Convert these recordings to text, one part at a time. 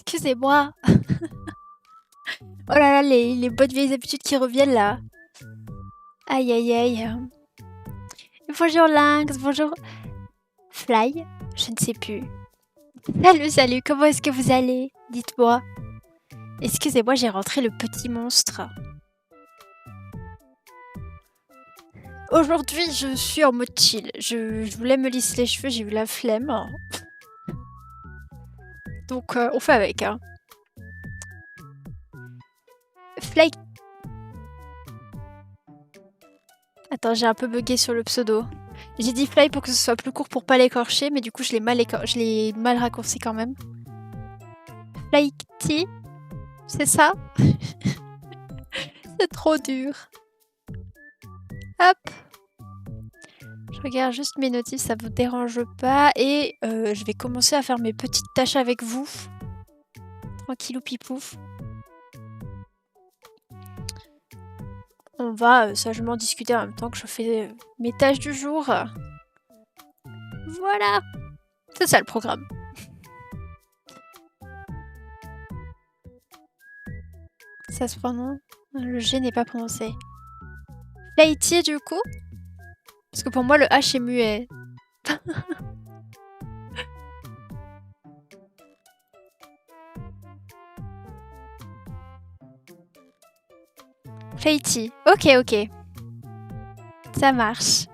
Excusez-moi. Oh là là, les bonnes vieilles habitudes qui reviennent là. Aïe aïe aïe. Bonjour Lynx, bonjour Fly. Je ne sais plus. Salut, salut, comment est-ce que vous allez? Dites-moi. Excusez-moi, j'ai rentré le petit monstre. Aujourd'hui, je suis en mode chill. Je voulais me lisser les cheveux, j'ai eu la flemme. Donc, on fait avec, hein. Fly... Attends, j'ai un peu bugué sur le pseudo. J'ai dit Fly pour que ce soit plus court pour pas l'écorcher, mais du coup, je l'ai mal raccourci quand même. Flyty, c'est ça? C'est trop dur. Hop. Je regarde juste mes notifs, ça vous dérange pas. Et je vais commencer à faire mes petites tâches avec vous. Tranquillou pipouf. On va sagement discuter en même temps que je fais mes tâches du jour. Voilà. C'est ça le programme. Ça se prononce. Le G n'est pas prononcé. Flighty du coup? Parce que pour moi le H est muet. Flighty. Ok, ok. Ça marche.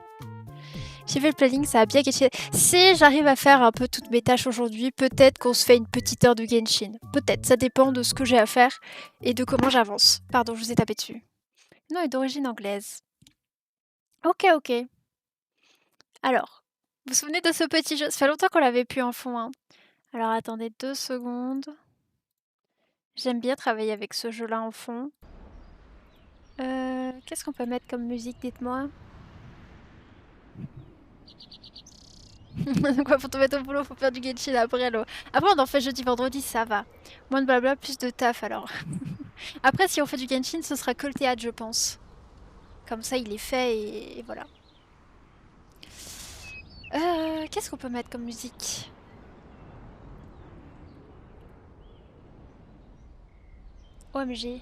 J'ai fait le planning, ça a bien gâché. Si j'arrive à faire un peu toutes mes tâches aujourd'hui, peut-être qu'on se fait une petite heure de Genshin. Peut-être, ça dépend de ce que j'ai à faire et de comment j'avance. Pardon, je vous ai tapé dessus. Le nom est d'origine anglaise. Ok, ok. Alors, vous vous souvenez de ce petit jeu? Ça fait longtemps qu'on l'avait plus en fond, hein. Alors attendez 2 secondes. J'aime bien travailler avec ce jeu-là en fond. Qu'est-ce qu'on peut mettre comme musique, dites-moi? Quoi, pour te mettre au boulot, faut faire du Genshin après, là. Après, on en fait jeudi, vendredi, ça va. Moins de blabla, plus de taf, alors. Après, si on fait du Genshin, ce sera que le théâtre, je pense. Comme ça, il est fait et voilà. Qu'est-ce qu'on peut mettre comme musique? OMG.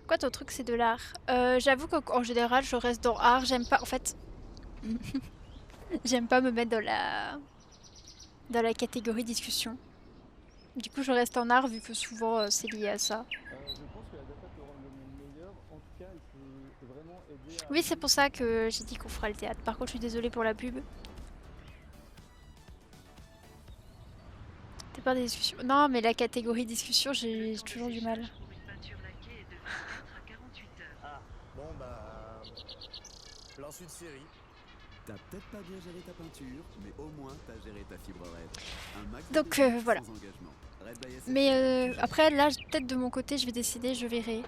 Quoi ton truc, c'est de l'art? J'avoue qu'en général, je reste dans art. J'aime pas, en fait... J'aime pas me mettre dans la catégorie discussion. Du coup, je reste en art vu que souvent c'est lié à ça. Je pense que la data peut rendre le monde meilleur. En tout cas, il peut vraiment aider à Oui, c'est améliorer. pour ça que j'ai dit qu'on fera le théâtre. Par contre, je suis désolée pour la pub. T'as peur des discussions? Non, mais la catégorie discussion, j'ai toujours du mal. Ah, bon bah. L'insu de série. T'as peut-être pas bien géré ta peinture, mais au moins t'as géré ta fibre Red. Un max de Donc plaisir voilà. sans engagement. Red by SFR, Mais tu gères après, ça. là, peut-être de mon côté, je vais décider, je verrai.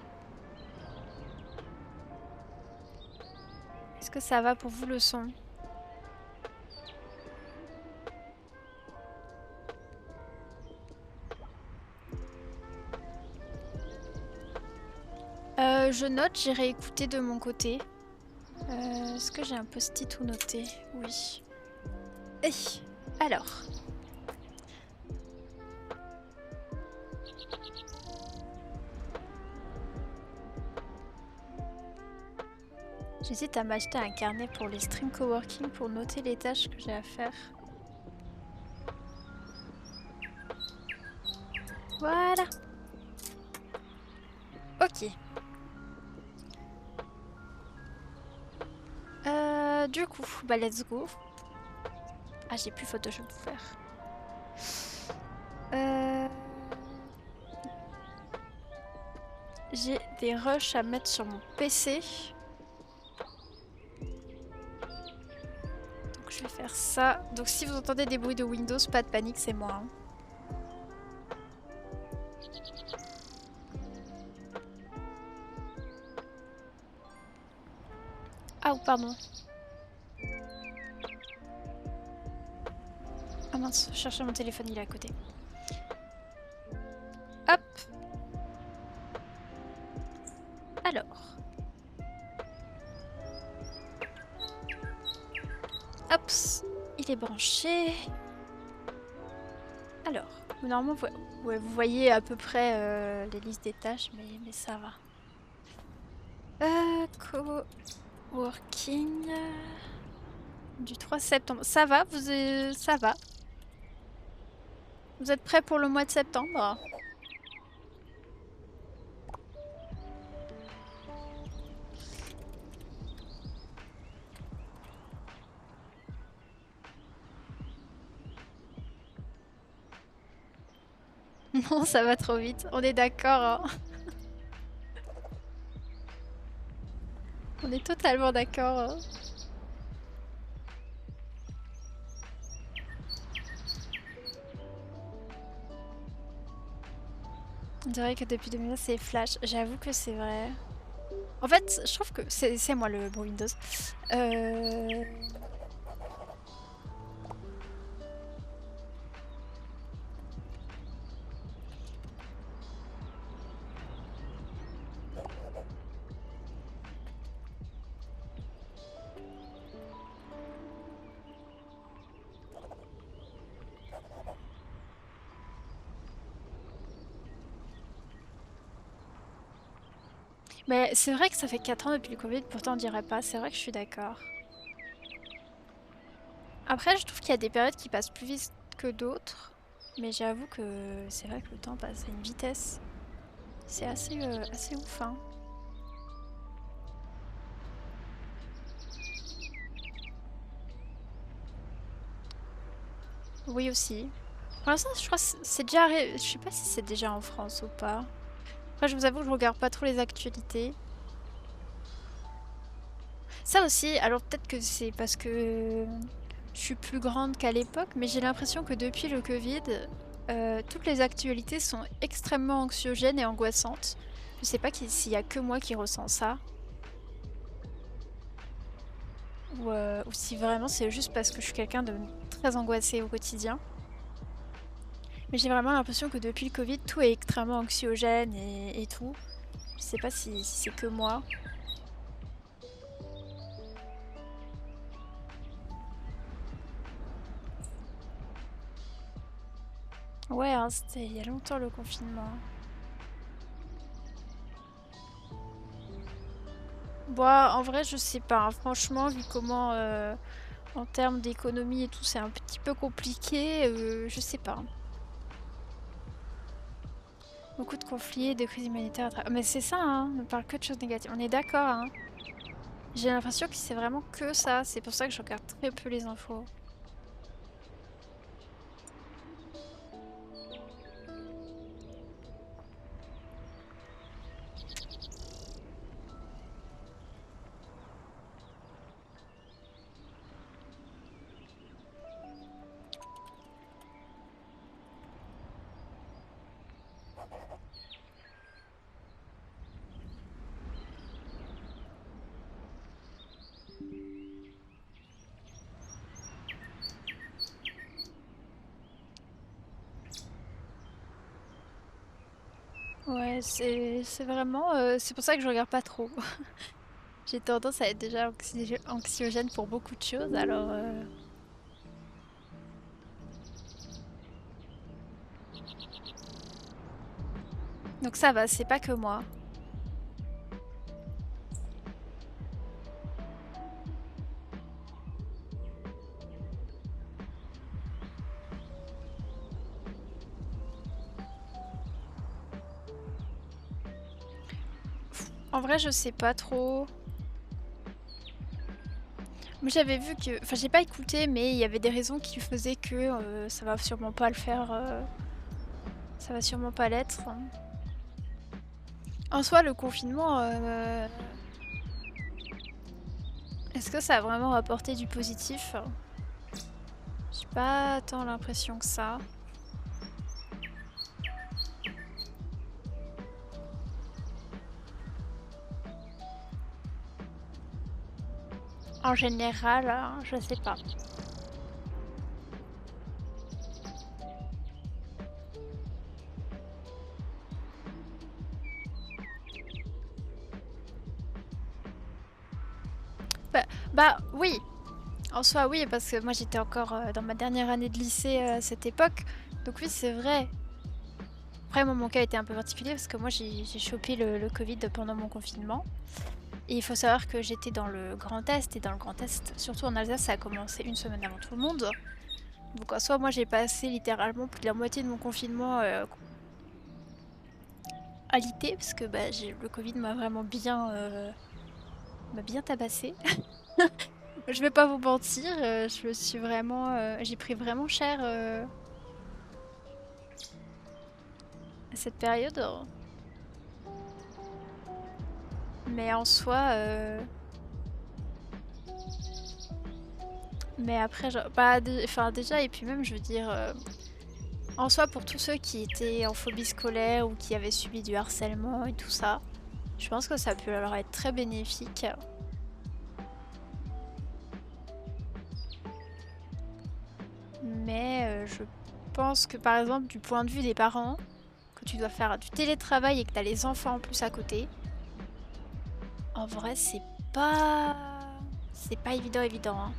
Est-ce que ça va pour vous le son? Je note, j'irai écouter de mon côté. Est-ce que j'ai un post-it ou noté? Oui. Alors. J'hésite à m'acheter un carnet pour les stream coworking pour noter les tâches que j'ai à faire. Voilà. Ok. Du coup, bah let's go. Ah, j'ai plus Photoshop pour faire. J'ai des rushs à mettre sur mon PC. Donc je vais faire ça. Donc si vous entendez des bruits de Windows, pas de panique, c'est moi, hein. Ah, pardon. Ah mince, je cherchais mon téléphone, il est à côté. Hop. Alors. Hop. Il est branché. Alors, normalement, ouais, vous voyez à peu près les listes des tâches, mais ça va. Coworking du 3 septembre. Ça va, ça va. Vous êtes prêts pour le mois de septembre? Non, ça va trop vite. On est d'accord, hein. On est totalement d'accord, hein. On dirait que depuis 2009 c'est Flash. J'avoue que c'est vrai. En fait, je trouve que c'est moi le bon Windows. Mais c'est vrai que ça fait 4 ans depuis le Covid, pourtant on dirait pas. C'est vrai que je suis d'accord. Après, je trouve qu'il y a des périodes qui passent plus vite que d'autres. Mais j'avoue que c'est vrai que le temps passe à une vitesse. C'est assez ouf, hein. Oui aussi. Pour l'instant, je crois que c'est déjà arrivé. Je sais pas si c'est déjà en France ou pas. Après, je vous avoue que je regarde pas trop les actualités. Ça aussi, alors peut-être que c'est parce que je suis plus grande qu'à l'époque, mais j'ai l'impression que depuis le Covid, toutes les actualités sont extrêmement anxiogènes et angoissantes. Je sais pas s'il y a que moi qui ressens ça. Ou si vraiment c'est juste parce que je suis quelqu'un de très angoissé au quotidien. Mais j'ai vraiment l'impression que depuis le Covid, tout est extrêmement anxiogène et tout. Je sais pas si c'est que moi. Ouais, hein, c'était il y a longtemps le confinement. Bon, en vrai, je sais pas, hein. Franchement, vu comment, en termes d'économie et tout, c'est un petit peu compliqué, je sais pas. Beaucoup de conflits, de crises humanitaires. Mais c'est ça, hein, on ne parle que de choses négatives. On est d'accord, hein. J'ai l'impression que c'est vraiment que ça. C'est pour ça que je regarde très peu les infos. Ouais, c'est vraiment... c'est pour ça que je regarde pas trop. J'ai tendance à être déjà anxiogène pour beaucoup de choses, alors... Donc ça va, c'est pas que moi. En vrai, je sais pas trop. Moi, j'avais vu que... Enfin, j'ai pas écouté, mais il y avait des raisons qui faisaient que ça va sûrement pas le faire. Ça va sûrement pas l'être. En soi, le confinement... est-ce que ça a vraiment apporté du positif? J'ai pas tant l'impression que ça. En général, je sais pas. Bah oui. En soi, oui, parce que moi j'étais encore dans ma dernière année de lycée à cette époque. Donc oui, c'est vrai. Après, moi, mon cas était un peu particulier parce que moi j'ai chopé le Covid pendant mon confinement. Et il faut savoir que j'étais dans le Grand Est, et dans le Grand Est, surtout en Alsace, ça a commencé une semaine avant tout le monde. Donc en soi, moi j'ai passé littéralement plus de la moitié de mon confinement alité, parce que bah, le Covid m'a vraiment m'a bien tabassé. Je vais pas vous mentir, je me suis vraiment, j'ai pris vraiment cher à cette période. Mais en soi, mais après, bah, enfin déjà, et puis même, je veux dire, en soi, pour tous ceux qui étaient en phobie scolaire ou qui avaient subi du harcèlement et tout ça, je pense que ça peut leur être très bénéfique. Mais je pense que par exemple, du point de vue des parents, que tu dois faire du télétravail et que tu as les enfants en plus à côté, en vrai, pas... c'est pas évident, hein.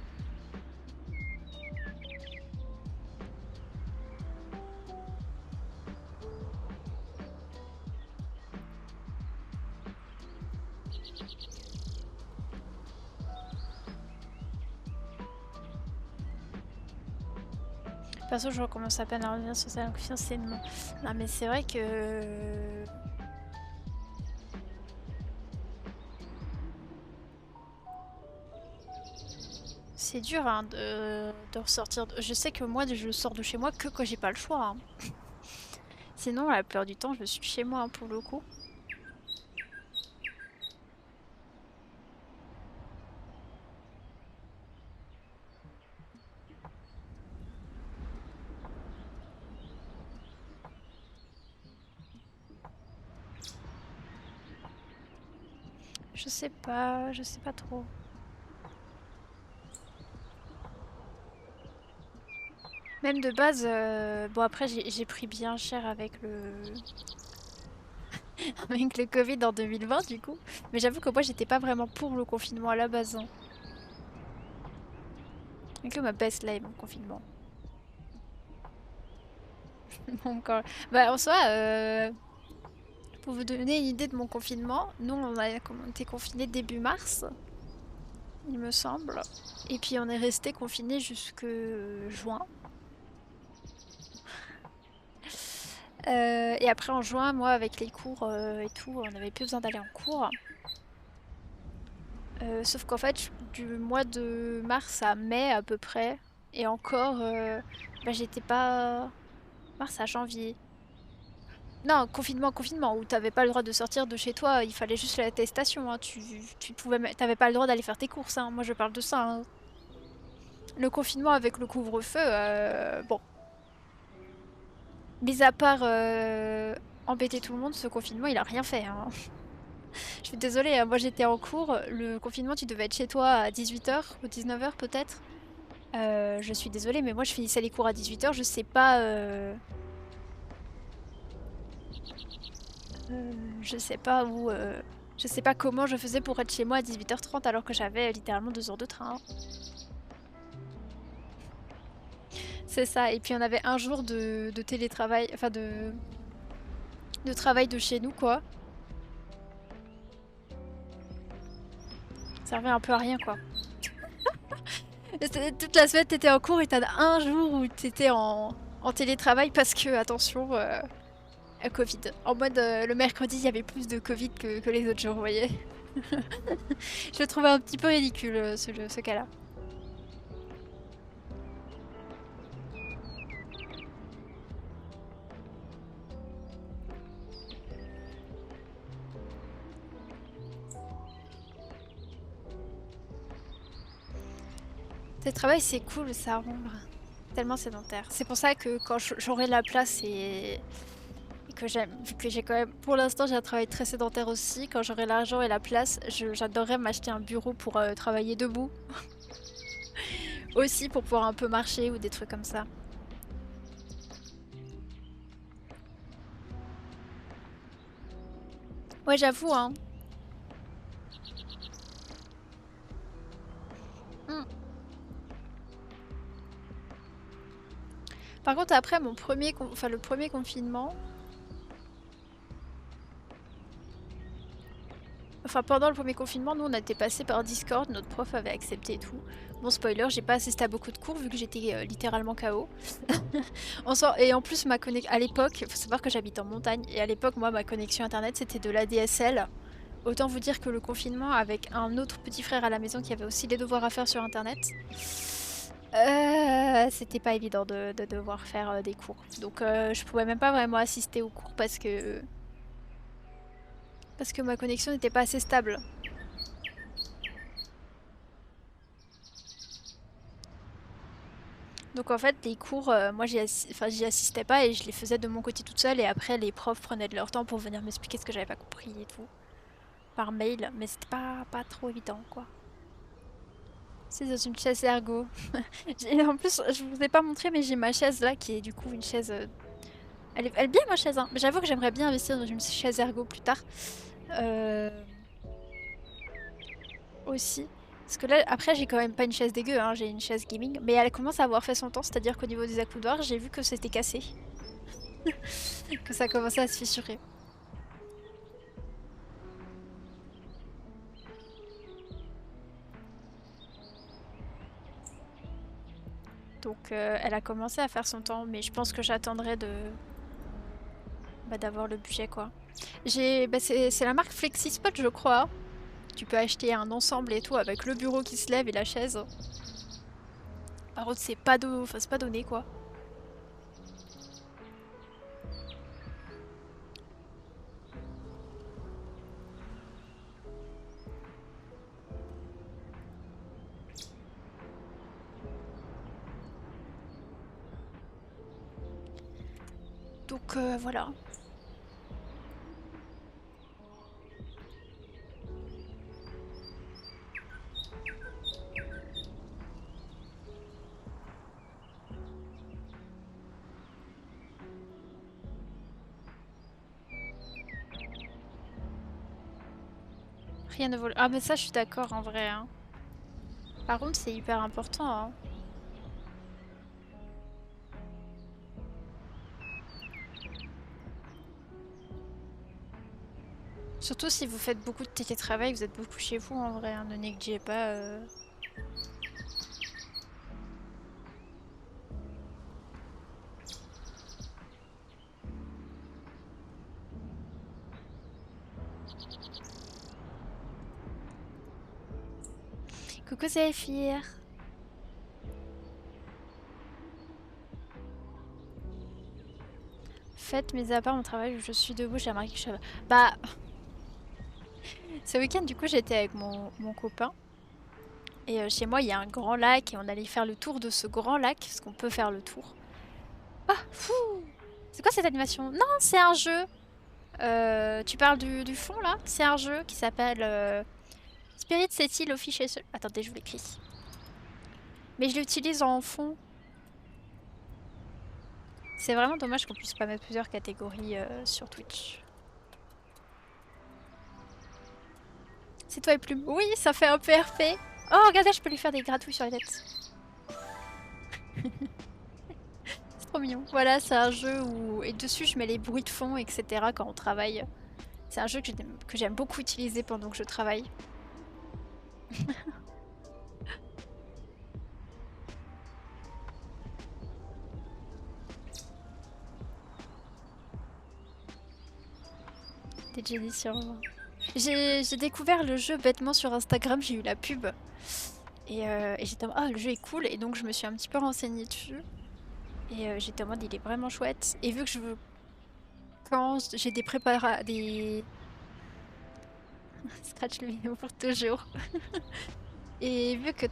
Perso, je recommence à peine à revenir sur sa confiance, c'est non. Non, mais c'est vrai que... C'est dur hein, de ressortir. Je sais que moi, je sors de chez moi que quand j'ai pas le choix, hein. Sinon, la plupart du temps, je suis chez moi hein, pour le coup. Je sais pas trop. Même de base, bon après j'ai pris bien cher avec avec le Covid en 2020 du coup. Mais j'avoue que moi j'étais pas vraiment pour le confinement à la base, hein. Et que ma best life mon confinement. Donc, bah en soi, pour vous donner une idée de mon confinement, nous on a été confinés début mars, il me semble. Et puis on est resté confinés jusque juin. Et après en juin, moi avec les cours et tout, on avait plus besoin d'aller en cours. Sauf qu'en fait, du mois de mars à mai à peu près, et encore, bah, j'étais pas... Mars à janvier. Non, confinement, où t'avais pas le droit de sortir de chez toi, il fallait juste l'attestation, hein. T'avais pas le droit d'aller faire tes courses, hein. Moi je parle de ça, hein. Le confinement avec le couvre-feu, bon. Mis à part embêter tout le monde, ce confinement il a rien fait, hein. Je suis désolée, hein, moi j'étais en cours, le confinement tu devais être chez toi à 18h ou 19h peut-être. Je suis désolée, mais moi je finissais les cours à 18h, je sais pas où, je sais pas comment je faisais pour être chez moi à 18h30 alors que j'avais littéralement 2 heures de train. C'est ça, et puis on avait un jour de télétravail, enfin de travail de chez nous quoi. Ça servait un peu à rien quoi. Toute la semaine t'étais en cours et t'as un jour où t'étais en télétravail parce que, attention, Covid. En mode le mercredi il y avait plus de Covid que les autres jours, vous voyez. Je le trouvais un petit peu ridicule ce cas-là. Télétravail c'est cool ça rendre tellement sédentaire. C'est pour ça que quand j'aurai la place et que j'aime, vu que j'ai quand même, pour l'instant j'ai un travail très sédentaire aussi, quand j'aurai l'argent et la place, j'adorerais m'acheter un bureau pour travailler debout. Aussi pour pouvoir un peu marcher ou des trucs comme ça. Ouais j'avoue hein. Hmm. Par contre, après mon premier, le premier confinement, pendant le premier confinement, nous on a été passé par Discord, notre prof avait accepté et tout. Bon spoiler, j'ai pas assisté à beaucoup de cours vu que j'étais littéralement KO. Et en plus ma connexion, à l'époque, faut savoir que j'habite en montagne, et à l'époque moi ma connexion internet c'était de l'ADSL. Autant vous dire que le confinement avec un autre petit frère à la maison qui avait aussi des devoirs à faire sur internet, c'était pas évident de devoir faire des cours. Donc je pouvais même pas vraiment assister aux cours parce que ma connexion n'était pas assez stable. Donc en fait les cours, moi j'y assistais pas et je les faisais de mon côté toute seule et après les profs prenaient de leur temps pour venir m'expliquer ce que j'avais pas compris et tout. Par mail, mais c'était pas trop évident quoi. C'est dans une chaise ergo. En plus je vous ai pas montré mais j'ai ma chaise là qui est du coup une chaise... Elle est bien ma chaise hein, mais j'avoue que j'aimerais bien investir dans une chaise ergo plus tard. Aussi. Parce que là, après, j'ai quand même pas une chaise dégueu, hein, j'ai une chaise gaming. Mais elle commence à avoir fait son temps, c'est-à-dire qu'au niveau des accoudoirs, j'ai vu que c'était cassé. Que ça commençait à se fissurer. Donc elle a commencé à faire son temps, mais je pense que j'attendrai d'avoir le budget quoi. C'est la marque FlexiSpot je crois. Tu peux acheter un ensemble et tout avec le bureau qui se lève et la chaise. Par contre c'est pas donné quoi. Donc voilà. Rien ne vaut... Ah mais ça je suis d'accord en vrai. Hein. Par contre c'est hyper important. Hein. Surtout si vous faites beaucoup de télétravail, vous êtes beaucoup chez vous en vrai, hein, ne négligez pas. Coucou Zéphyr. Faites mis à part mon travail où je suis debout, j'ai remarqué que je suis... Bah... Ce week-end du coup j'étais avec mon copain. Et chez moi il y a un grand lac et on allait faire le tour de ce grand lac, parce qu'on peut faire le tour. Ah, fou. C'est quoi cette animation? Non, c'est un jeu. Tu parles du fond là? C'est un jeu qui s'appelle Spirit City Official. Attendez, je vous l'écris. Mais je l'utilise en fond. C'est vraiment dommage qu'on puisse pas mettre plusieurs catégories sur Twitch. C'est toi et Plume. Oui, ça fait un peu RP. Oh, regardez, je peux lui faire des gratouilles sur la tête. C'est trop mignon. Voilà, c'est un jeu où... Et dessus, je mets les bruits de fond, etc. quand on travaille. C'est un jeu que j'aime beaucoup utiliser pendant que je travaille. T'es génie sur moi. J'ai découvert le jeu bêtement sur Instagram, j'ai eu la pub. Et j'étais en mode, ah, le jeu est cool. Et donc je me suis un petit peu renseignée dessus. Et j'étais en mode, il est vraiment chouette. Et vu que quand j'ai des des... Scratch le vidéo pour toujours. Et vu que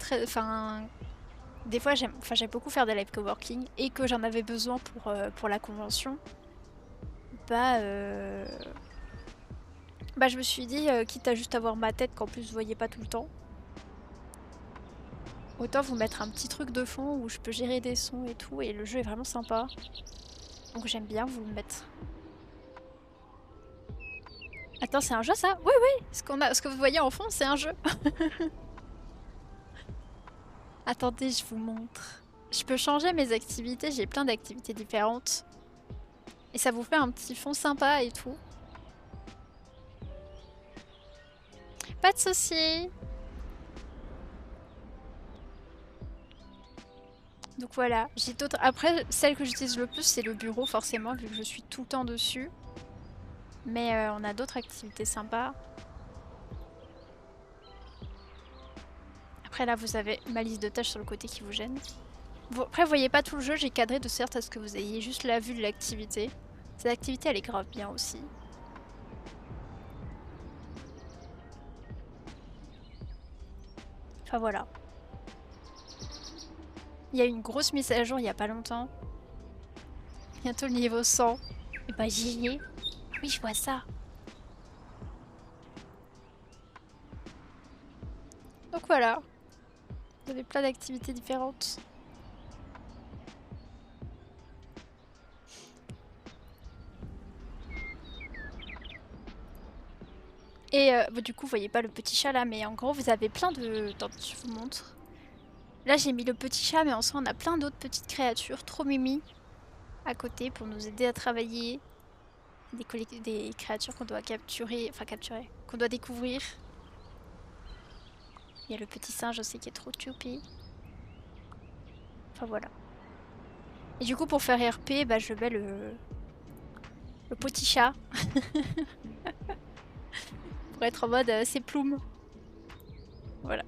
des fois j'aime beaucoup faire des live coworking et que j'en avais besoin pour la convention, je me suis dit, quitte à juste avoir ma tête qu'en plus vous voyez pas tout le temps, autant vous mettre un petit truc de fond où je peux gérer des sons et tout, et le jeu est vraiment sympa. Donc j'aime bien vous le mettre. Attends, c'est un jeu ça? Oui, oui, ce que vous voyez en fond, c'est un jeu. Attendez, je vous montre. Je peux changer mes activités, j'ai plein d'activités différentes. Et ça vous fait un petit fond sympa et tout. Pas de soucis. Donc voilà, j'ai d'autres. Après, celle que j'utilise le plus, c'est le bureau, forcément, vu que je suis tout le temps dessus. Mais on a d'autres activités sympas. Après là, vous avez ma liste de tâches sur le côté qui vous gêne. Après, vous voyez pas tout le jeu, j'ai cadré de sorte à ce que vous ayez juste la vue de l'activité. Cette activité, elle est grave bien aussi. Enfin voilà. Il y a eu une grosse mise à jour il y a pas longtemps. Bientôt le niveau 100. Et bah j'y ai. Oui, je vois ça. Donc voilà. Vous avez plein d'activités différentes. Et bon, du coup, vous voyez pas le petit chat là, mais en gros, vous avez plein de... Attends, je vous montre. Là, j'ai mis le petit chat, mais en soi, on a plein d'autres petites créatures, trop mimi, à côté pour nous aider à travailler. Des créatures qu'on doit capturer, qu'on doit découvrir. Il y a le petit singe aussi qui est trop choupi. Enfin voilà. Et du coup, pour faire RP, bah, je mets le petit chat. Pour être en mode c'est Ploum. Voilà.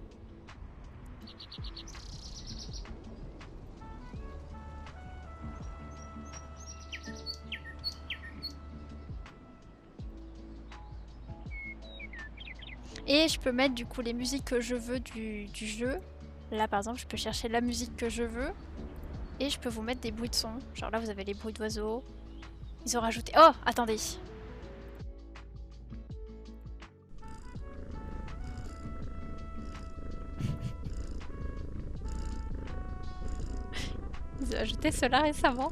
Et je peux mettre du coup les musiques que je veux du jeu. Là par exemple, je peux chercher la musique que je veux. Et je peux vous mettre des bruits de son. Genre là, vous avez les bruits d'oiseaux. Ils ont rajouté... Oh, attendez. Ils ont ajouté cela récemment.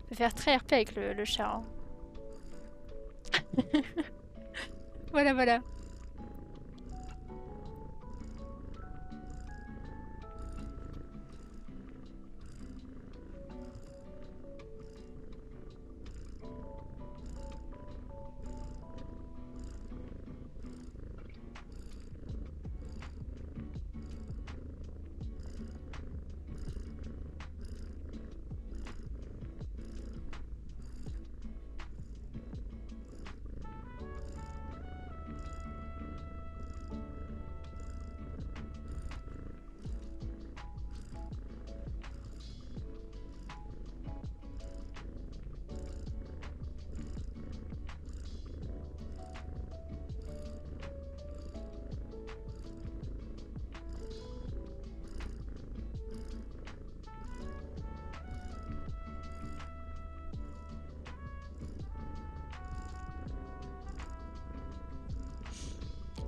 Je peux faire très RP avec le chat. Hein. Voilà, voilà.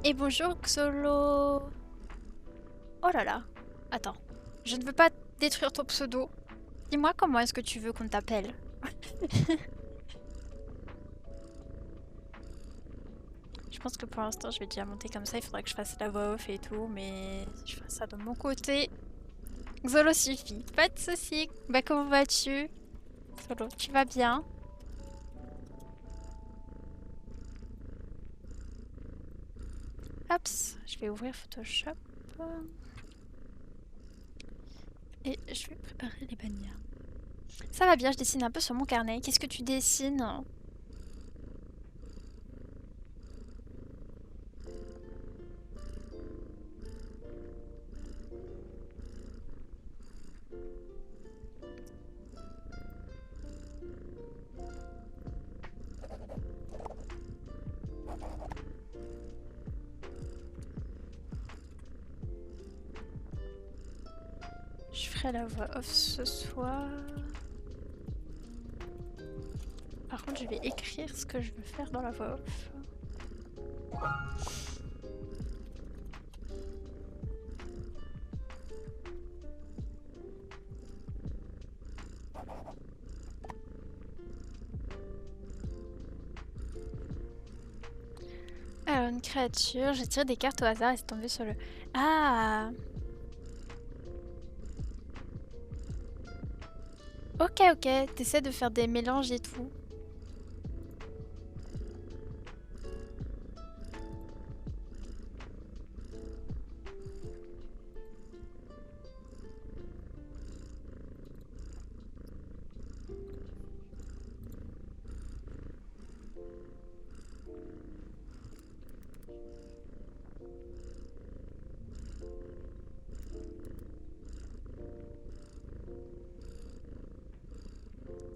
Et bonjour Xolo. Oh là là. Attends. Je ne veux pas détruire ton pseudo. Dis-moi comment est-ce que tu veux qu'on t'appelle. Je pense que pour l'instant je vais déjà monter comme ça. Il faudrait que je fasse la voix off et tout. Mais je fais ça de mon côté. Xolo suffit. Pas de soucis. Bah comment vas-tu Xolo, tu vas bien? Hop, je vais ouvrir Photoshop. Et je vais préparer les bannières. Ça va bien, je dessine un peu sur mon carnet. Qu'est-ce que tu dessines? Je ferai la voix off ce soir. Par contre, je vais écrire ce que je veux faire dans la voix off. Alors, une créature. J'ai tiré des cartes au hasard et c'est tombé sur le... Ah! Ok, ok. T'essaies de faire des mélanges et tout.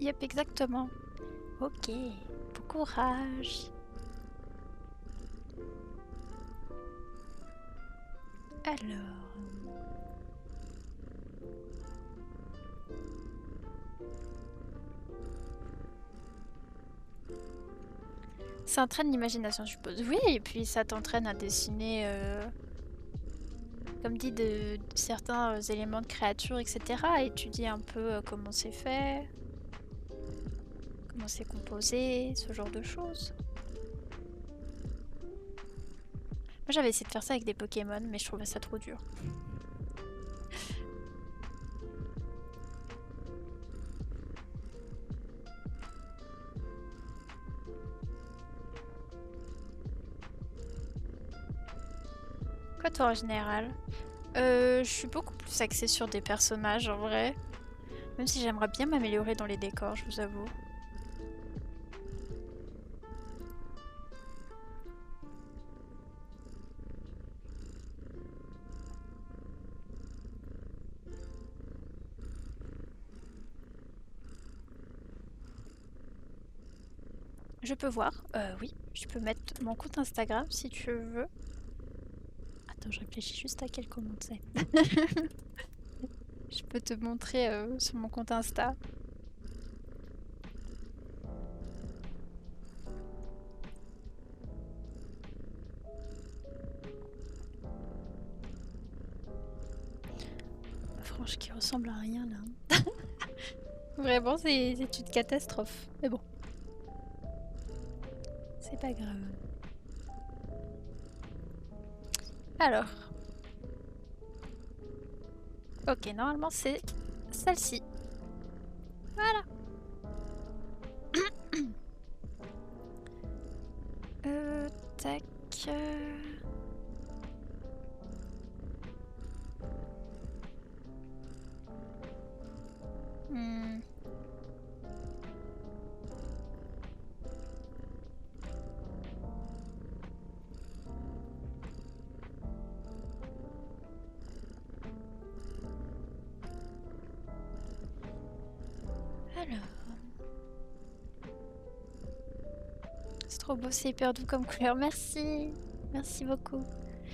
Yep, exactement. Ok. Bon courage. Alors... Ça entraîne l'imagination, je suppose. Oui, et puis ça t'entraîne à dessiner, comme dit, de certains éléments de créature, etc. À étudier un peu comment c'est fait, comment c'est composé, ce genre de choses. Moi j'avais essayé de faire ça avec des Pokémon, mais je trouvais ça trop dur. Quoi toi en général? Je suis beaucoup plus axée sur des personnages en vrai. Même si j'aimerais bien m'améliorer dans les décors, je vous avoue. Je peux voir. Oui, je peux mettre mon compte Instagram si tu veux. Attends, je réfléchis juste à quel compte c'est. Je peux te montrer sur mon compte Insta. Franche qui ressemble à rien là. Vraiment, c'est une catastrophe. Mais bon. C'est pas grave. Alors. Ok, normalement c'est celle-ci. Voilà. Tac. Hmm. Alors. C'est trop beau, c'est hyper doux comme couleur. Merci. Merci beaucoup.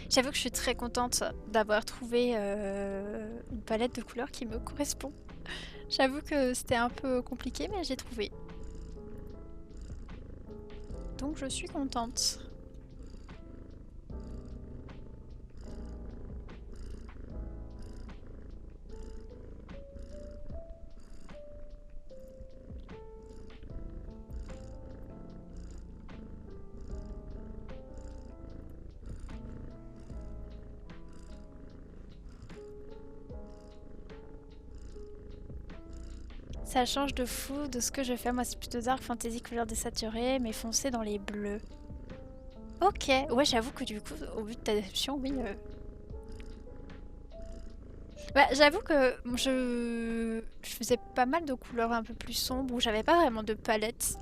J'avoue que je suis très contente d'avoir trouvé une palette de couleurs qui me correspond. J'avoue que c'était un peu compliqué, mais j'ai trouvé. Donc je suis contente. Ça change de fou de ce que je fais. Moi, c'est plutôt dark fantasy couleur désaturée, mais foncé dans les bleus. Ok, ouais, j'avoue que du coup, au vu de ta description, oui. Bah, j'avoue que je faisais pas mal de couleurs un peu plus sombres où j'avais pas vraiment de palette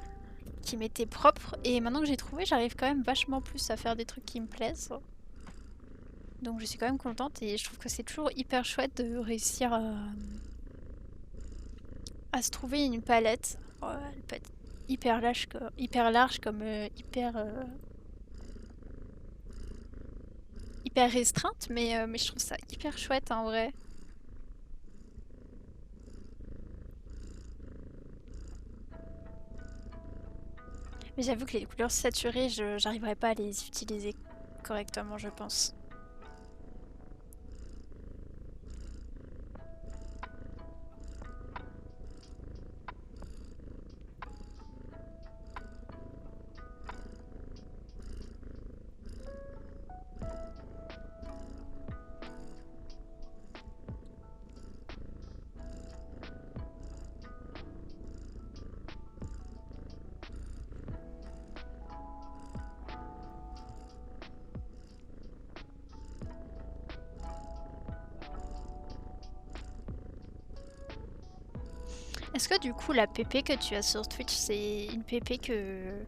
qui m'était propre. Et maintenant que j'ai trouvé, j'arrive quand même vachement plus à faire des trucs qui me plaisent. Donc je suis quand même contente et je trouve que c'est toujours hyper chouette de réussir à se trouver une palette. Oh, elle peut être hyper large comme hyper restreinte, mais je trouve ça hyper chouette en vrai. Mais j'avoue que les couleurs saturées, j'arriverai pas à les utiliser correctement, je pense. Est-ce que du coup la PP que tu as sur Twitch, c'est une PP que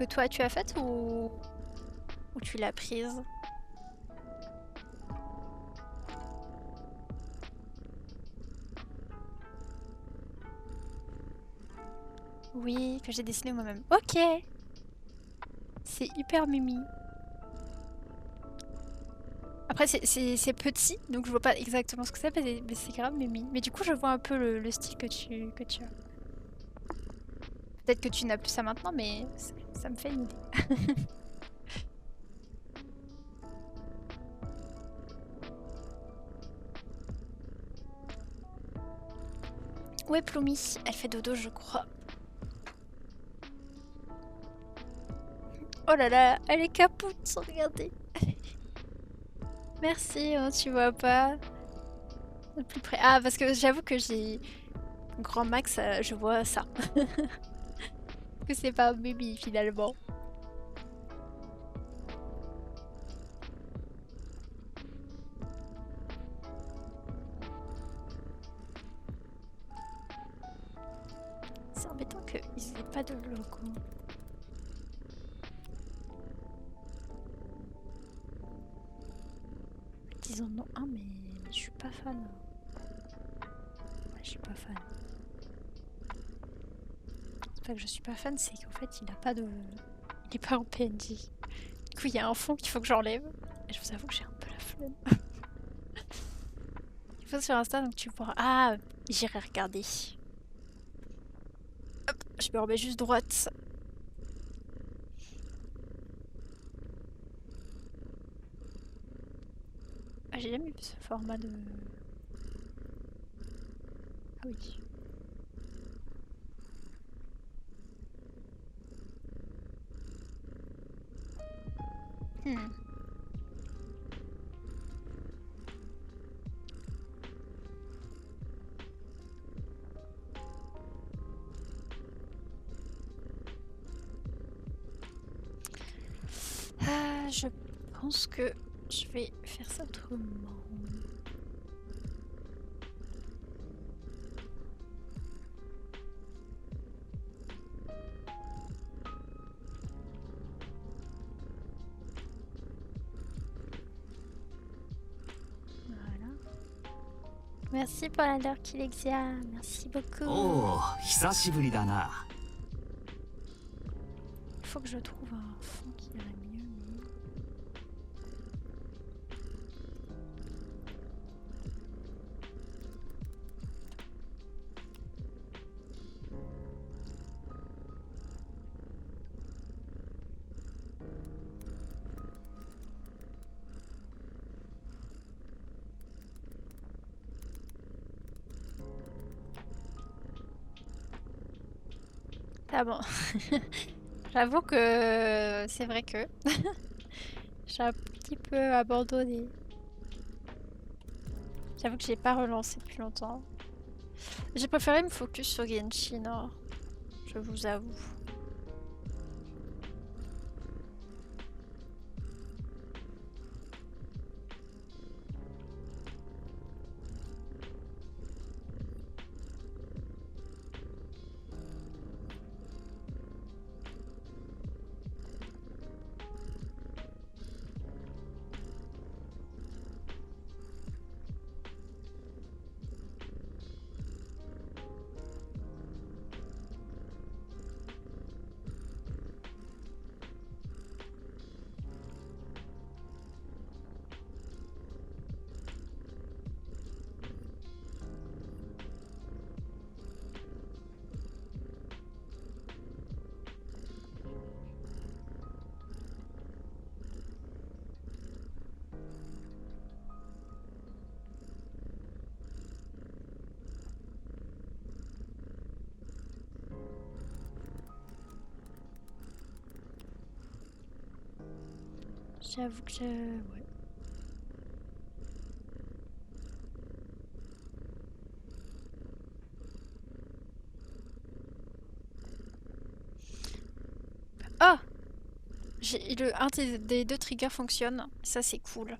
toi tu as faite ou tu l'as prise? Oui, que j'ai dessiné moi-même. Ok, c'est hyper mimi. Après c'est petit, donc je vois pas exactement ce que c'est, mais c'est grave mimi. Mais du coup je vois un peu le style que tu as. Peut-être que tu n'as plus ça maintenant, mais ça me fait une idée. Où est Ploumi? Elle fait dodo, je crois. Oh là là, elle est capoute, regardez. Merci, hein, tu vois pas. De plus près. Ah, parce que j'avoue que j'ai grand max, je vois ça. Que c'est pas un baby finalement. C'est embêtant qu'ils aient pas de logo. Ils en ont un, mais je suis pas fan. Ouais, je suis pas fan. C'est pas que je suis pas fan, c'est qu'en fait il a pas de. Il est pas en PNJ. Du coup il y a un fond qu'il faut que j'enlève. Et je vous avoue que j'ai un peu la flemme. Il faut sur Insta donc tu pourras. Ah, j'irai regarder. Hop, je me remets juste droite. Ah, j'ai jamais vu ce format de. Ah oui. Hmm. Ah, je pense que je vais faire ça autrement. Voilà. Merci pour la leur Kilexia. Merci beaucoup. おお、久しぶりだな。 Il faut que je trouve un fond qui irait mieux. Mais... Ah bon. J'avoue que c'est vrai que j'ai un petit peu abandonné. J'avoue que j'ai pas relancé depuis longtemps. J'ai préféré me focus sur Genshin, hein, je vous avoue. J'avoue que ouais. Oh! Un des deux triggers fonctionne. Ça, c'est cool.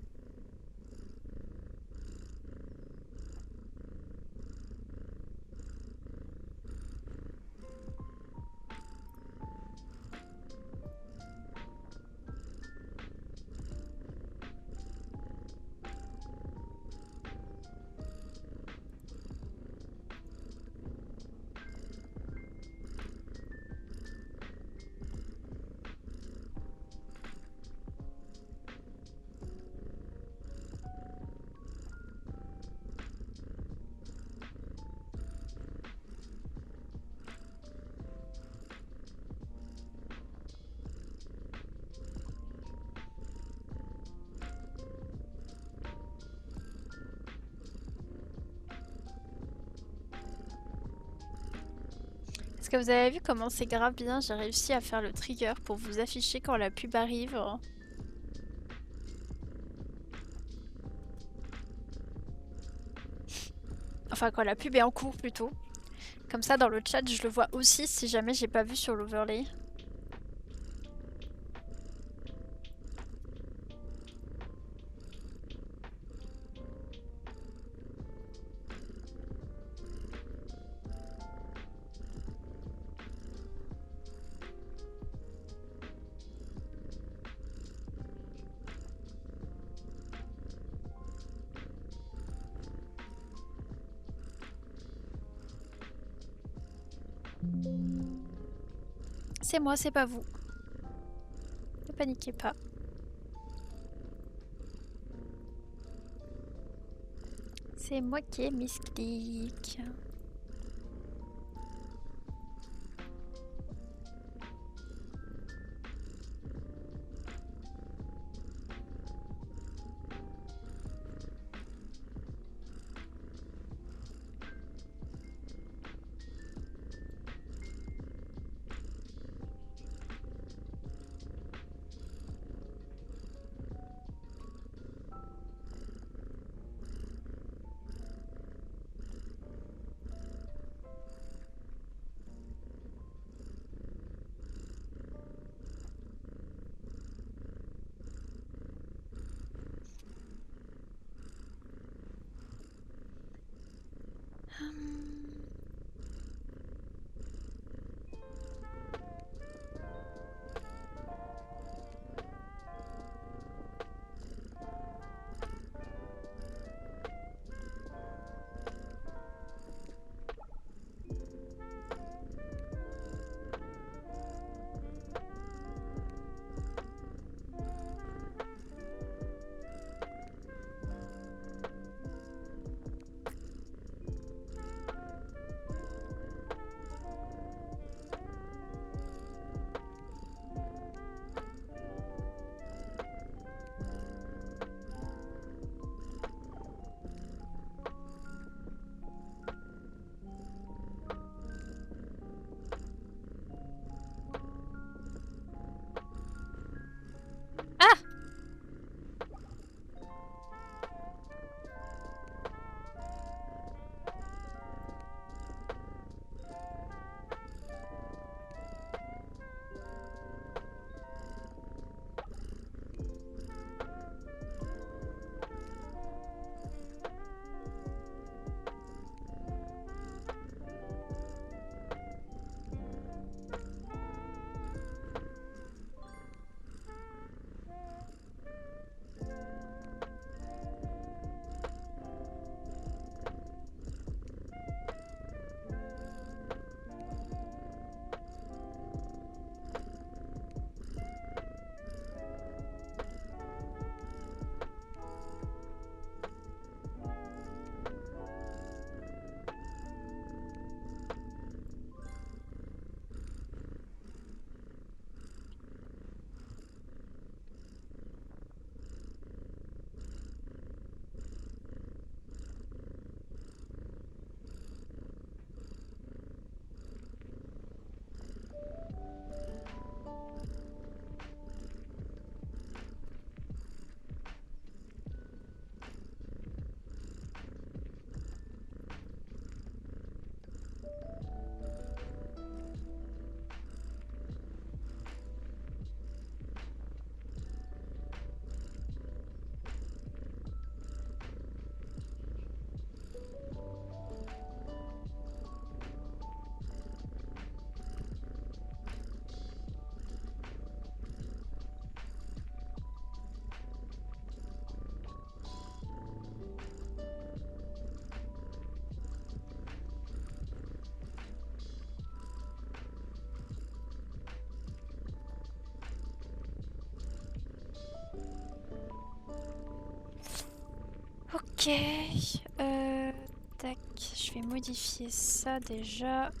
Est-ce que vous avez vu comment c'est grave bien? J'ai réussi à faire le trigger pour vous afficher quand la pub arrive. Enfin, quand la pub est en cours plutôt. Comme ça, dans le chat, je le vois aussi si jamais j'ai pas vu sur l'overlay. C'est moi, c'est pas vous. Ne paniquez pas. C'est moi qui ai misclick. Ah! Ok. Tac, je vais modifier ça déjà.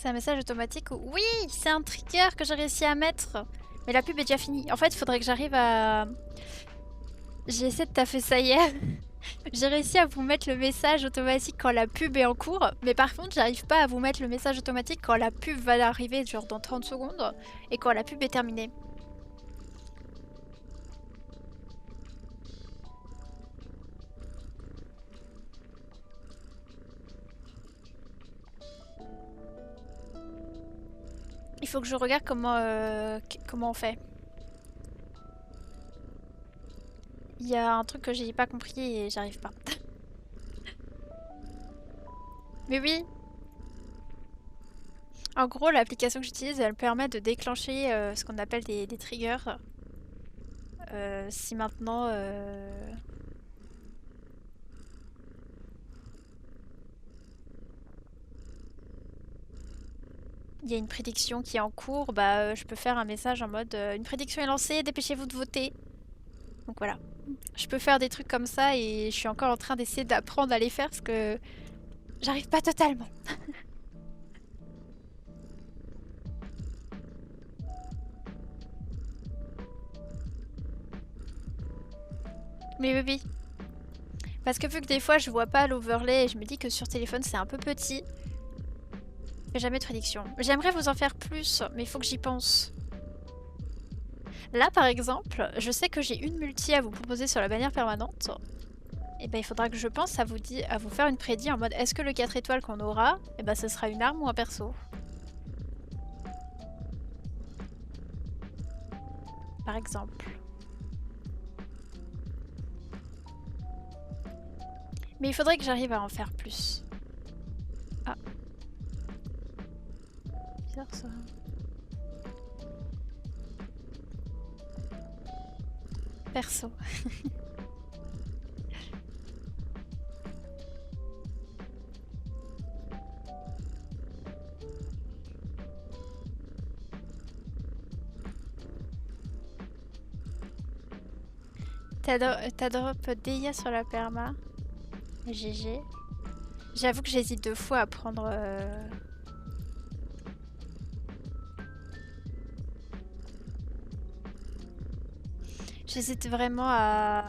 C'est un message automatique ou... Oui, c'est un trigger que j'ai réussi à mettre. Mais la pub est déjà finie. En fait, il faudrait que j'arrive à... J'ai essayé de taffer ça hier. J'ai réussi à vous mettre le message automatique quand la pub est en cours. Mais par contre, j'arrive pas à vous mettre le message automatique quand la pub va arriver, genre dans 30 secondes. Et quand la pub est terminée. Il faut que je regarde comment on fait. Il y a un truc que j'ai pas compris et j'arrive pas. Mais oui. En gros, l'application que j'utilise, elle permet de déclencher ce qu'on appelle des triggers. Si maintenant... il y a une prédiction qui est en cours, bah je peux faire un message en mode une prédiction est lancée, dépêchez-vous de voter. Donc voilà. Je peux faire des trucs comme ça et je suis encore en train d'essayer d'apprendre à les faire parce que j'arrive pas totalement. Mais oui, oui. Parce que vu que des fois je vois pas l'overlay et je me dis que sur téléphone c'est un peu petit. Jamais de prédiction. J'aimerais vous en faire plus, mais il faut que j'y pense. Là par exemple, je sais que j'ai une multi à vous proposer sur la bannière permanente. Et ben il faudra que je pense à vous faire une prédit en mode est-ce que le 4 étoiles qu'on aura, et ben ce sera une arme ou un perso. Par exemple. Mais il faudrait que j'arrive à en faire plus. Ah. Bizarre ça. Perso. T'as drop Deia sur la perma. GG. J'avoue que j'hésite 2 fois à prendre... J'hésite vraiment à...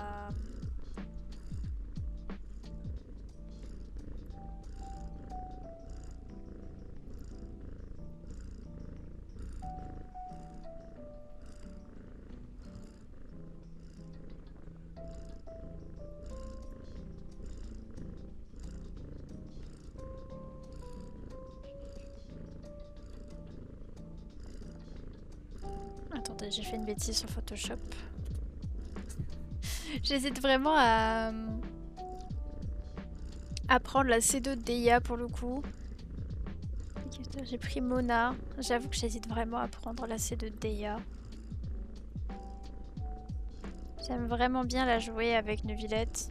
Attendez, j'ai fait une bêtise sur Photoshop. J'hésite vraiment à prendre la C2 de Deia pour le coup. J'ai pris Mona. J'avoue que j'hésite vraiment à prendre la C2 de Deia. J'aime vraiment bien la jouer avec Neuvillette.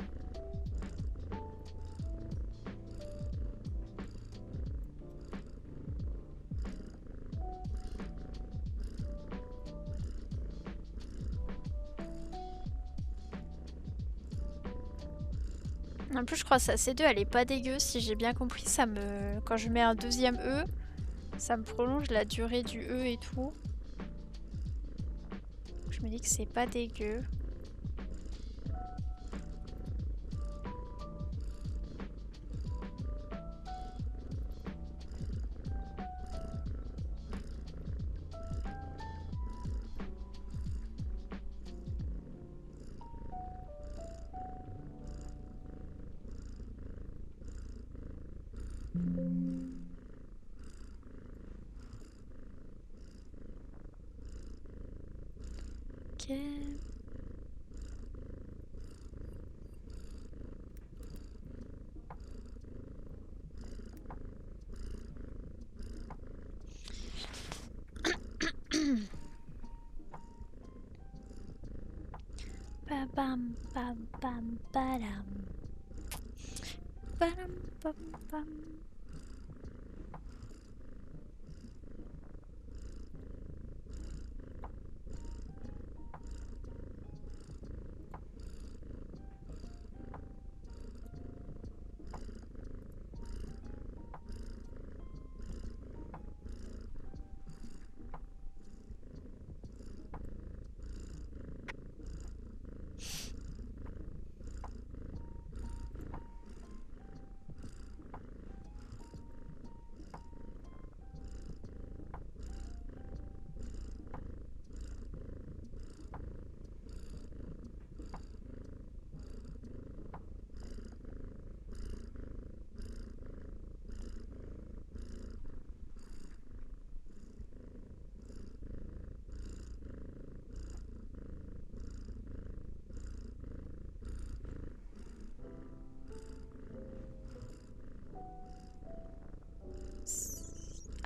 En plus, je crois que sa C2 elle est pas dégueu. Si j'ai bien compris, ça me... quand je mets un deuxième E, ça me prolonge la durée du E et tout. Je me dis que c'est pas dégueu. Ok. Ba bam bam bam badam. Badam bam bam.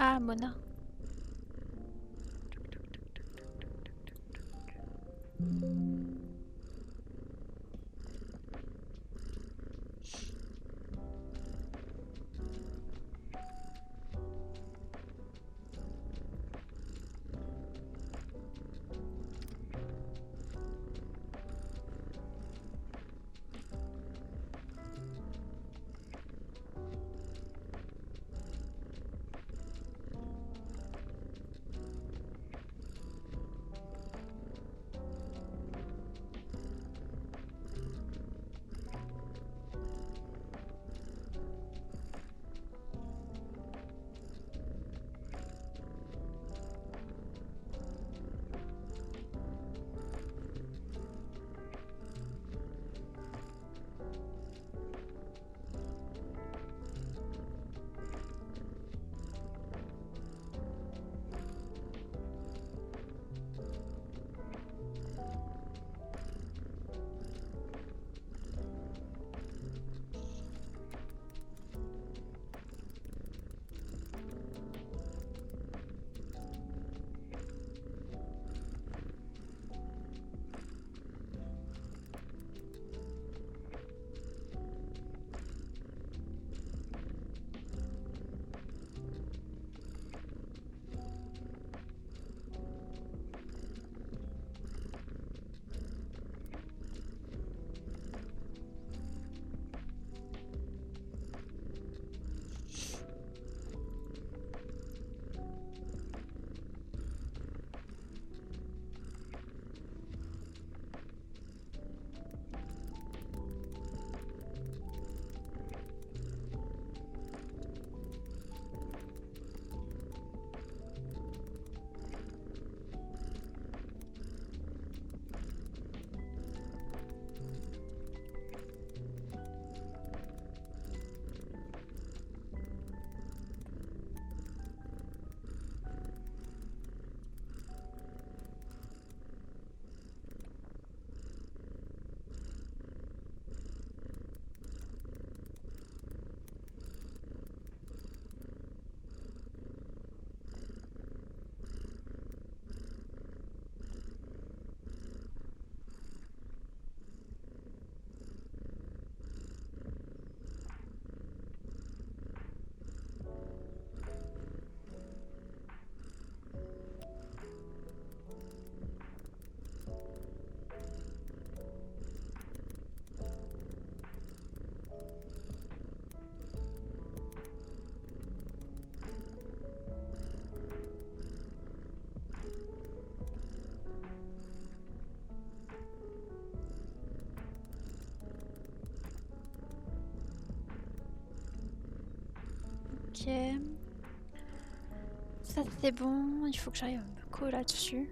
Ah, Mona. Ok. Ça c'est bon, il faut que j'arrive à me coller là-dessus.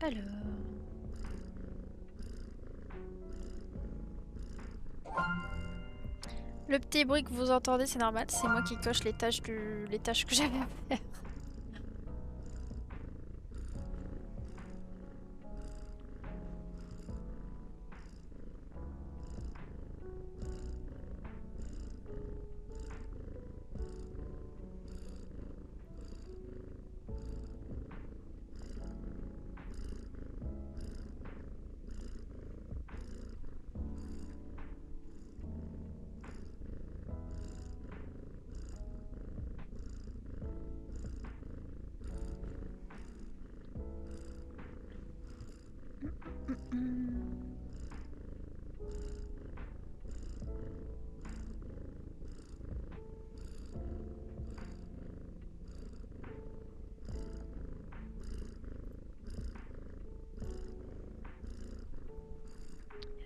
Alors... Le petit bruit que vous entendez, c'est normal, c'est moi qui coche les tâches que j'avais à faire.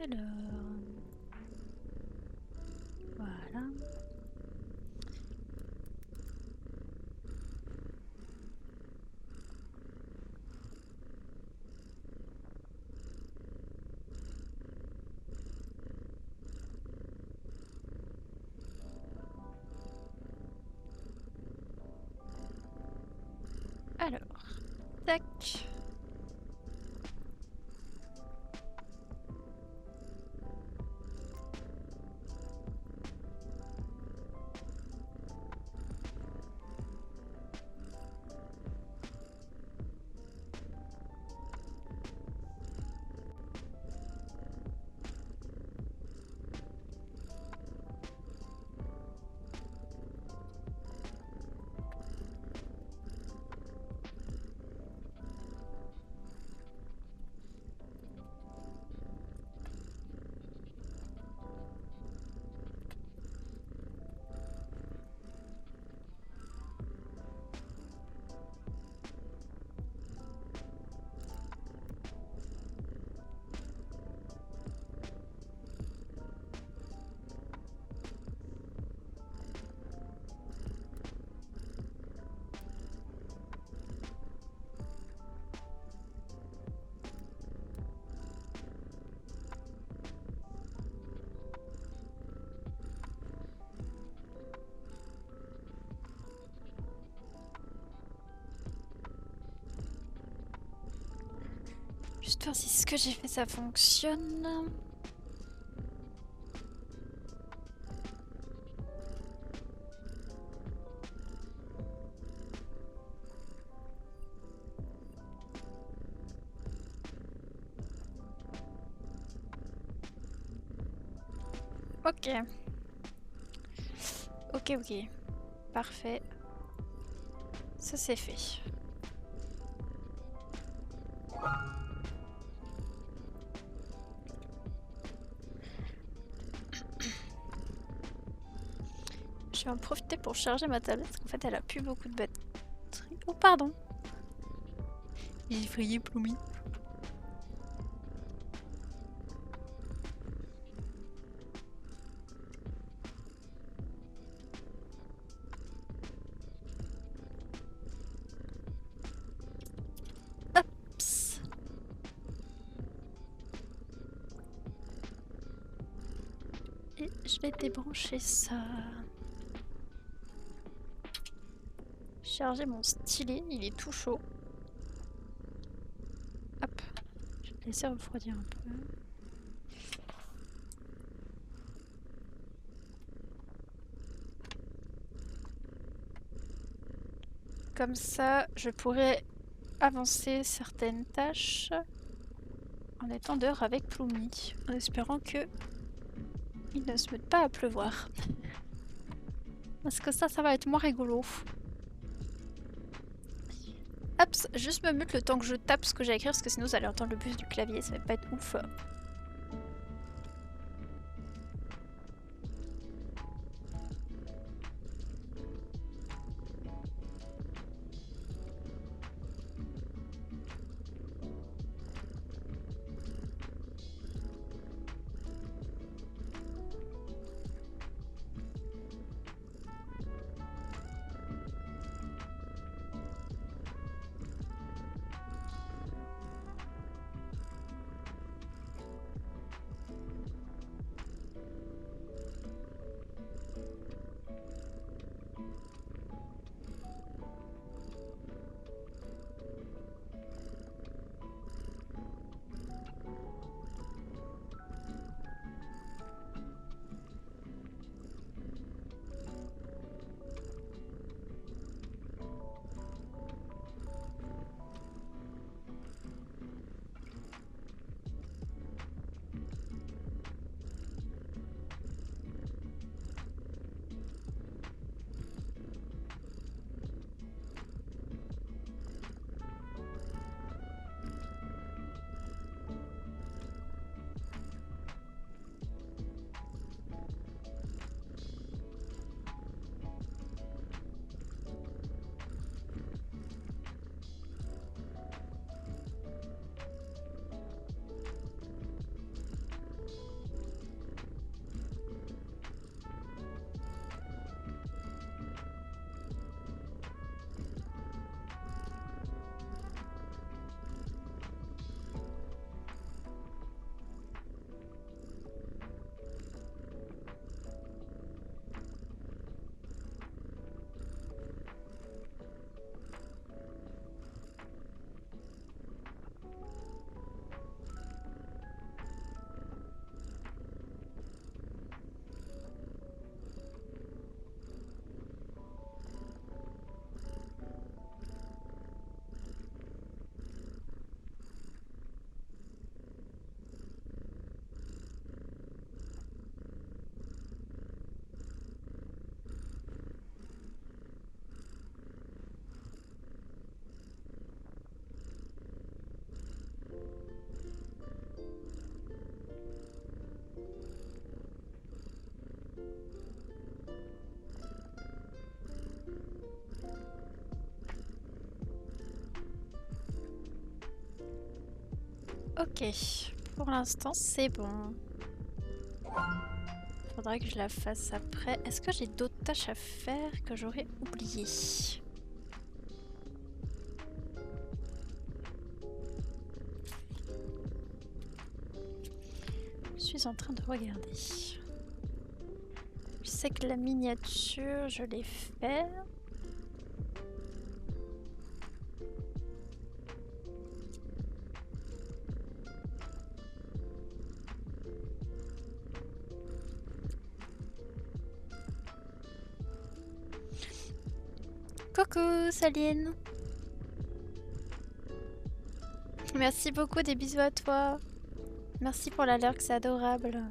Alors... Alors, tac. Juste voir si ce que j'ai fait ça fonctionne. Ok. Ok. Parfait. Ça c'est fait. Je vais en profiter pour charger ma tablette parce qu'en fait elle a plus beaucoup de batterie. Oh pardon. J'ai effrayé Ploumi. Hop. Et je vais débrancher ça. Charger mon stylet, il est tout chaud. Hop, je vais le laisser refroidir un peu. Comme ça, je pourrais avancer certaines tâches en étant dehors avec Ploumi, en espérant que il ne se mette pas à pleuvoir. Parce que ça va être moins rigolo. Hop, juste me mute le temps que je tape ce que j'ai à écrire, parce que sinon vous allez entendre le bus du clavier, ça va pas être ouf. Ok, pour l'instant c'est bon. Faudra que je la fasse après. Est-ce que j'ai d'autres tâches à faire que j'aurais oubliées? Je suis en train de regarder. Je sais que la miniature, je l'ai fait. Coucou Saline. Merci beaucoup, des bisous à toi. Merci pour la lurk, c'est adorable.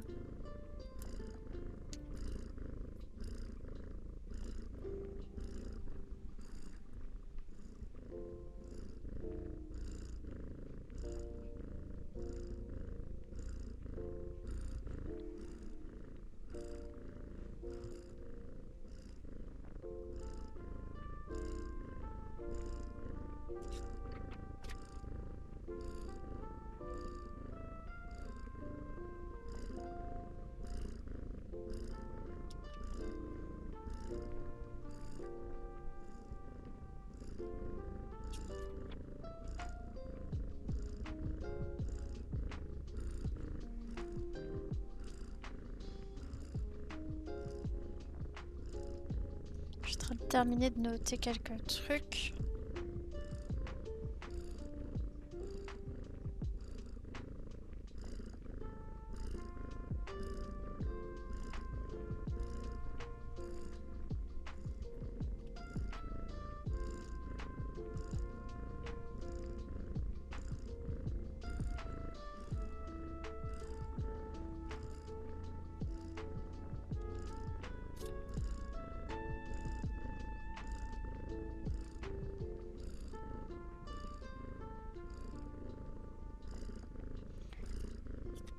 Je suis en train de terminer de noter quelques trucs.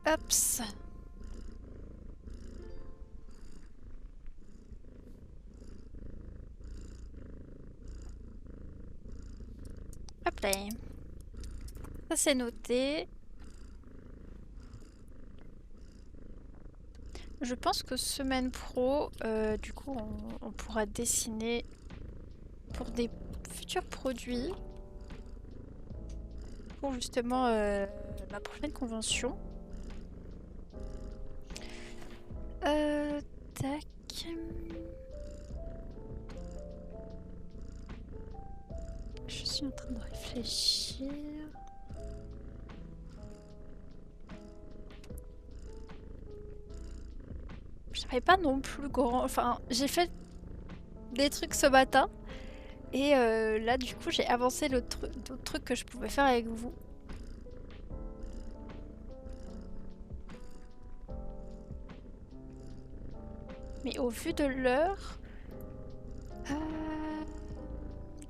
Hops. Hop là. Ça c'est noté. Je pense que semaine pro, du coup on pourra dessiner pour des futurs produits. Pour justement ma prochaine convention. Tac. Je suis en train de réfléchir. J'avais pas non plus grand... Enfin, j'ai fait des trucs ce matin. Et là, du coup, j'ai avancé d'autres trucs que je pouvais faire avec vous. Mais au vu de l'heure...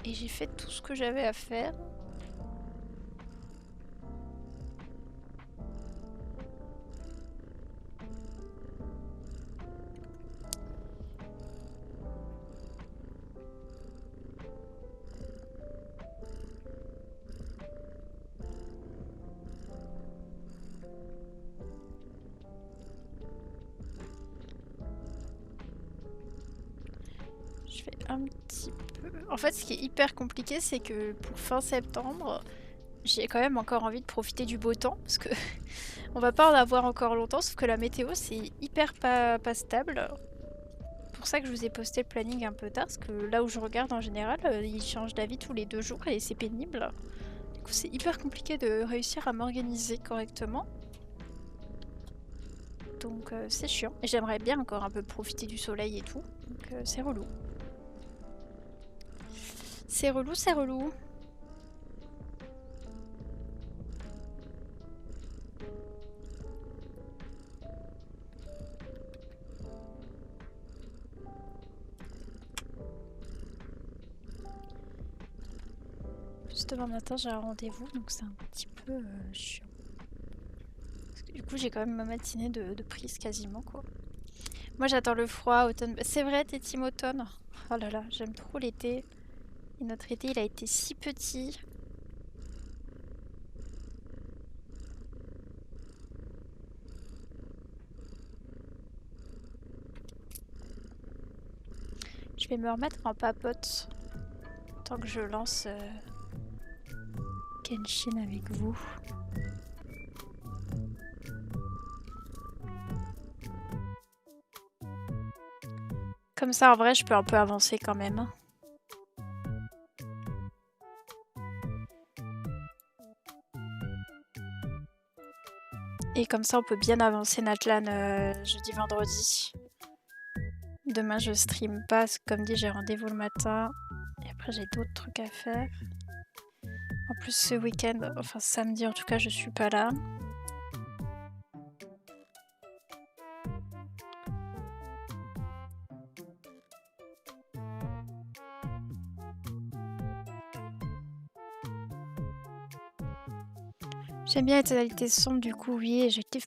Et j'ai fait tout ce que j'avais à faire. Je fais un petit peu... En fait, ce qui est hyper compliqué, c'est que pour fin septembre, j'ai quand même encore envie de profiter du beau temps, parce que on va pas en avoir encore longtemps, sauf que la météo, c'est hyper pas stable. C'est pour ça que je vous ai posté le planning un peu tard, parce que là où je regarde en général, il change d'avis tous les 2 jours et c'est pénible. Du coup, c'est hyper compliqué de réussir à m'organiser correctement. Donc c'est chiant. Et j'aimerais bien encore un peu profiter du soleil et tout, donc c'est relou. C'est relou, c'est relou. Juste demain matin, j'ai un rendez-vous, donc c'est un petit peu chiant. Parce que, du coup, j'ai quand même ma matinée de prise quasiment, quoi. Moi, j'attends le froid, automne. C'est vrai, t'es team automne. Oh là là, j'aime trop l'été. Et notre été, il a été si petit. Je vais me remettre en papote tant que je lance Genshin avec vous. Comme ça, en vrai, je peux un peu avancer quand même. Hein. Et comme ça, on peut bien avancer Natlan jeudi, vendredi. Demain, je stream pas. Comme dit, j'ai rendez-vous le matin. Et après, j'ai d'autres trucs à faire. En plus, ce week-end, enfin samedi en tout cas, je suis pas là. J'aime bien les tonalités sombres, du coup, oui, et je kiffe